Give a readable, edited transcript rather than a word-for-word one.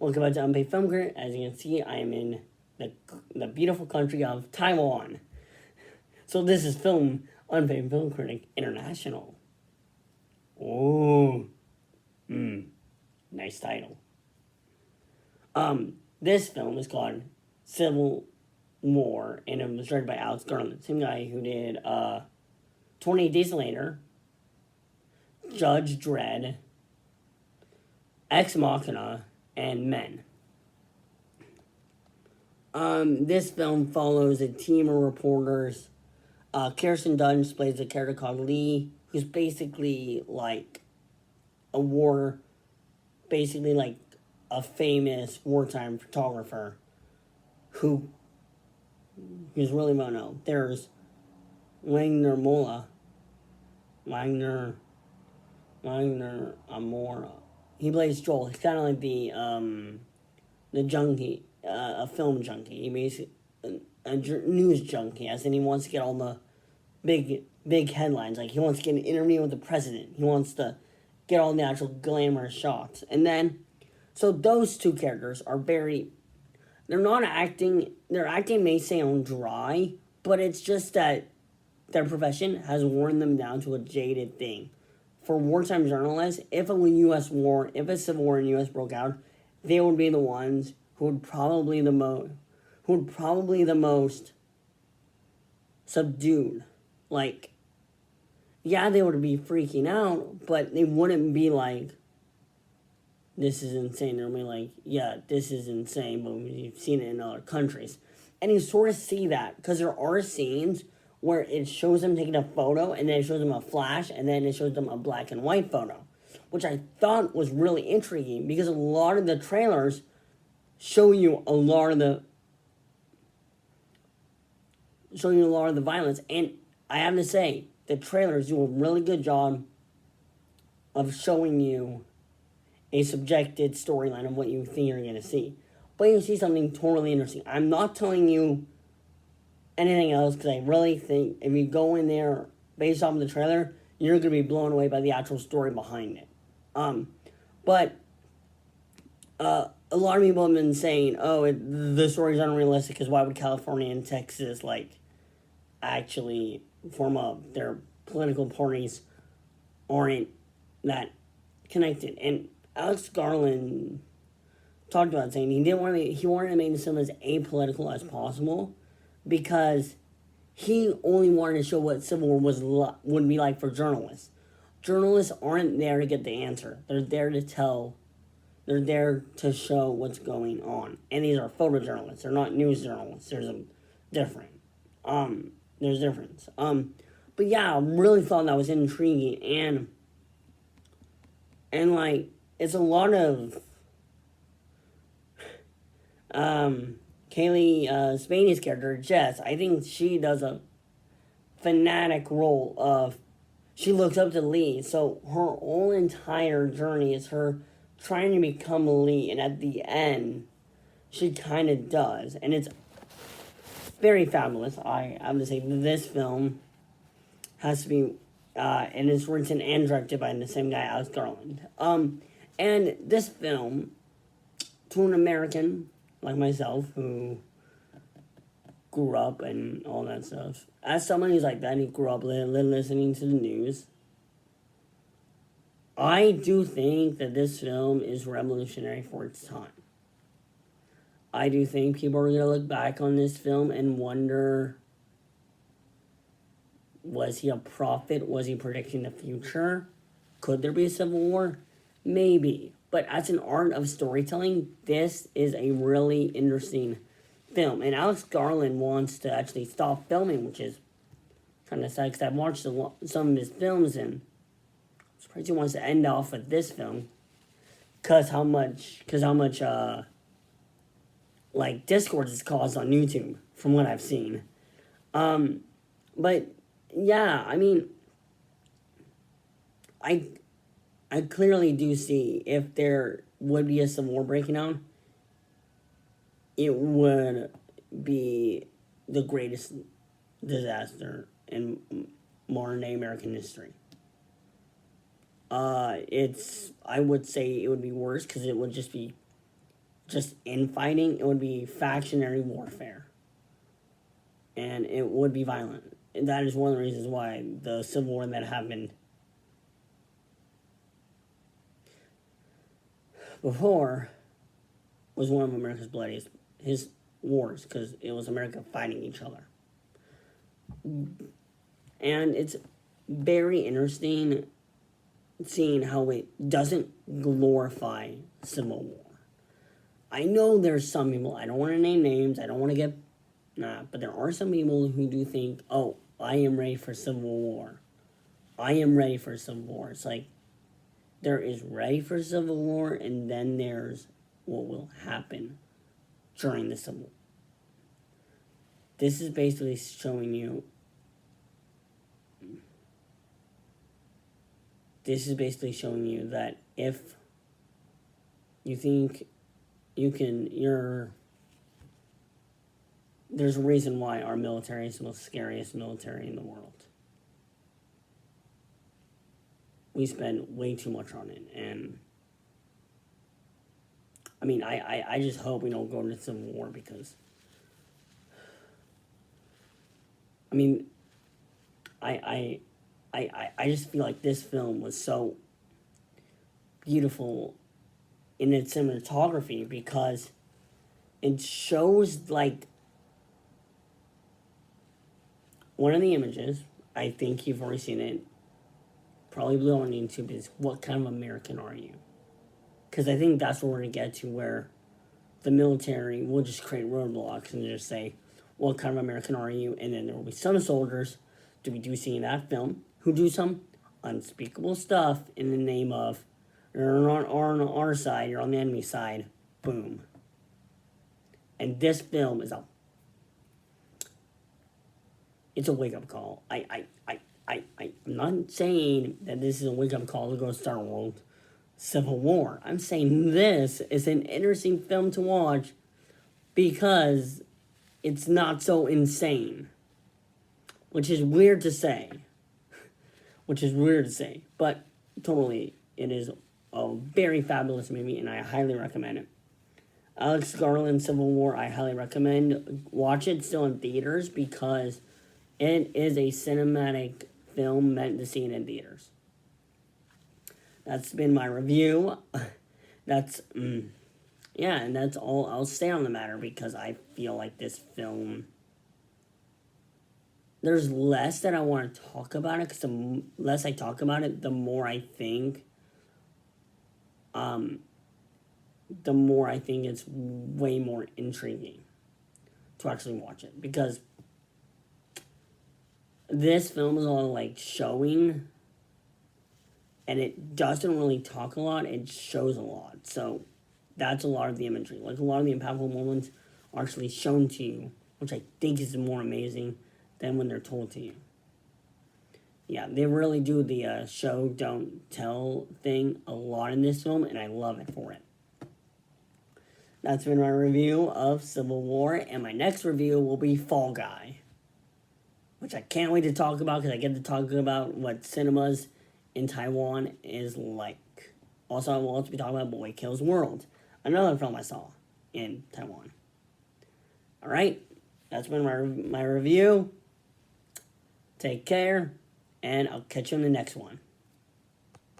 Welcome back to Unpaid Film Critic. As you can see, I am in the beautiful country of Taiwan. So this is Unpaid Film Critic International. Oh, nice title. This film is called Civil War, and it was directed by Alex Garland, same guy who did 28 Days Later, Judge Dredd, Ex Machina, and Men. This film follows a team of reporters. Kirsten Dunst plays a character called Lee, who's basically like basically like a famous wartime photographer who's really well known. There's Wagner Amora. He plays Joel. He's kind of like the junkie, a film junkie. He basically a news junkie, as in he wants to get all the big headlines. Like he wants to get an interview with the president. He wants to get all the actual glamorous shots. And then, so those two characters are very. They're not acting. Their acting may sound dry, but it's just that their profession has worn them down to a jaded thing. For wartime journalists, if a civil war in the U.S. broke out, they would be the ones who would probably the most subdued. Like, yeah, they would be freaking out, but they wouldn't be like, this is insane. They'll be like, yeah, this is insane, but we've seen it in other countries. And you sort of see that, because there are scenes where it shows them taking a photo, and then it shows them a flash, and then it shows them a black and white photo, which I thought was really intriguing, because a lot of the trailers show you a lot of the violence, and I have to say, the trailers do a really good job of showing you a subjected storyline of what you think you're going to see. But you see something totally interesting. I'm not telling you anything else, because I really think if you go in there based off of the trailer, you're going to be blown away by the actual story behind it. But a lot of people have been saying, the story's unrealistic, because why would California and Texas, actually form up? Their political parties aren't that connected. And Alex Garland talked about saying he wanted to make the film as apolitical as possible, because he only wanted to show what civil war would be like for journalists. Journalists aren't there to get the answer. They're there to show what's going on. And these are photojournalists. They're not news journalists. There's a difference. But yeah, I really thought that was intriguing, and it's a lot of Kaylee Spanie's character, Jess. I think she does a fanatic role of, she looks up to Lee, so her whole entire journey is her trying to become Lee, and at the end, she kind of does, and it's very fabulous. I have to say, this film has to be, and it's written and directed by the same guy, Alex Garland. And this film, to an American like myself, who grew up and all that stuff, as someone who's like that, who grew up listening to the news, I do think that this film is revolutionary for its time. I do think people are going to look back on this film and wonder, was he a prophet? Was he predicting the future? Could there be a civil war? Maybe. But as an art of storytelling, this is a really interesting film. And Alex Garland wants to actually stop filming, which is kind of sad, because I've watched some of his films, and I'm surprised he wants to end off with this film, because how much discourse it's caused on YouTube, from what I've seen. But yeah, I mean, I clearly do see, if there would be a civil war breaking out, it would be the greatest disaster in modern day American history. I would say it would be worse, because it would just be just infighting. It would be factionary warfare. And it would be violent. And that is one of the reasons why the Civil War that happened before was one of America's bloodiest his wars, because it was America fighting each other. And it's very interesting seeing how it doesn't glorify Civil War. I know there's some people, I don't want to name names, I don't want to get, but there are some people who do think, oh, I am ready for Civil War. I am ready for Civil War. It's like, there is ready for Civil War, and then there's what will happen during the Civil War. This is basically showing you that if you think there's a reason why our military is the most scariest military in the world. We spend way too much on it, and I mean, I just hope we don't go into Civil War, because I mean, I just feel like this film was so beautiful in its cinematography, because it shows, like, one of the images, I think you've already seen it, probably below on YouTube, is what kind of American are you? Because I think that's what we're going to get to, where the military will just create roadblocks and just say, what kind of American are you? And then there will be some soldiers, to be do see in that film, who do some unspeakable stuff in the name of, you're on our side, you're on the enemy side, boom. And this film is it's a wake-up call. I'm not saying that this is a wake-up call to go start a world Civil War. I'm saying this is an interesting film to watch because it's not so insane. Which is weird to say. But totally, it is a very fabulous movie, and I highly recommend it. Alex Garland, Civil War, I highly recommend. Watch it still in theaters, because it is a cinematic film meant to see it in theaters. That's been my review. And that's all I'll say on the matter, because I feel like this film, there's less that I want to talk about it, because the less I talk about it, the more I think it's way more intriguing to actually watch it, because this film is all like showing, and it doesn't really talk a lot, it shows a lot. So that's a lot of the imagery. Like, a lot of the impactful moments are actually shown to you, which I think is more amazing than when they're told to you. Yeah, they really do the show, don't tell thing a lot in this film, and I love it for it. That's been my review of Civil War, and my next review will be Fall Guy, which I can't wait to talk about, because I get to talk about what cinemas in Taiwan is like. Also, I will also be talking about Boy Kills World, another film I saw in Taiwan. Alright, that's been my review. Take care, and I'll catch you in the next one.